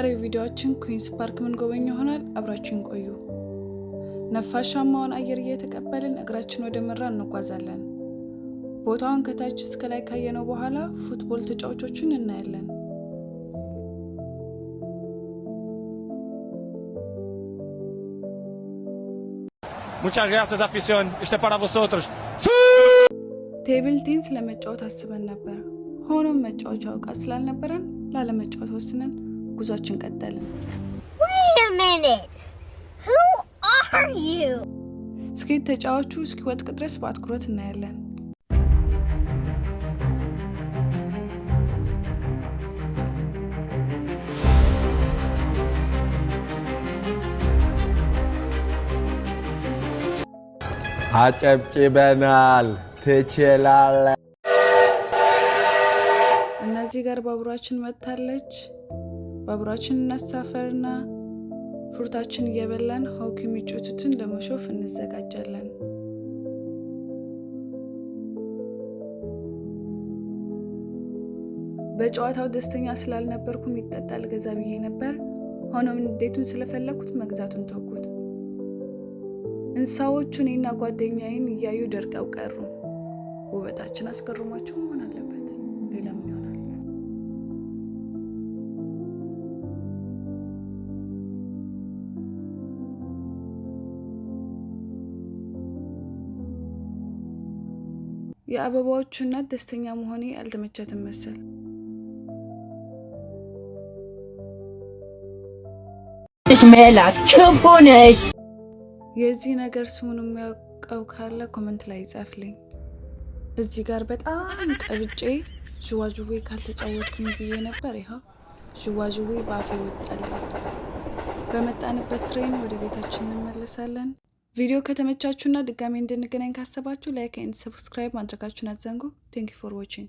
በዛሬው ቪዲዮአችን ኩዊንስ ፓርክ ምን ጎበኝ ይሆናል። አብራችሁን ቆዩ። ነፋሻማውን አየር እየተቀበልን እግራችን ወደ ምራ እንጓዛለን። ቦታውን ከታች እስከ ላይ ካየነው በኋላ ፉትቦል ተጫዋቾችን እናያለን። Muchas gracias afición. Este para vosotros. ቴብል ቴኒስ ለመጫወት አስበን ነበር። ሆኖም መጫወቻው ዕቃ ስላልነበረን ላለመጫወት ወስነን ጉዟችን ቀጠልን። Wait a minute. Who are you? ስኬት ተጫዋቹ እስኪወድቅ ድረስ በአትኩሮት እናያለን። አጨብጭበናል። ትችላለህ። እነዚህ ጋር ባቡራችን መጥታለች። ባቡራችን እናሳፈርና ፍሩታችን እየበላን ሆኪ የሚጫወቱትን ለመሾፍ እንዘጋጃለን። በጨዋታው ደስተኛ ስላልነበርኩም ይጠጣል ገዛ ብዬ ነበር። ሆኖም ንዴቱን ስለፈለኩት መግዛቱን ተውኩት። እንስሳዎቹ እኔና ጓደኛዬን እያዩ ደርቀው ቀሩ። ውበታችን አስገርሟቸው መሆን አለበት። ሌላ ምን ይሆናል? የአበባዎቹ እናት ደስተኛ መሆኔ አልተመቻትም መሰል። ሜላት ክፉ ነሽ። የዚህ ነገር ስሙን የሚያውቀው ካለ ኮመንት ላይ ይጻፍልኝ። እዚህ ጋር በጣም ቀብጬ ዥዋዥዌ ካልተጫወትኩኝ ብዬ ነበር። ይኸው ዥዋዥዌ በአፌ ወጣልኝ። በመጣንበት ትሬን ወደ ቤታችን እንመለሳለን። ቪዲዮ ከተመቻችሁና ድጋሜ እንድንገናኝ ካሰባችሁ ላይክ ኤንድ ሰብስክራይብ ማድረጋችሁን አትዘንጉ። ቴንክ ዩ ፎር ዋቺንግ።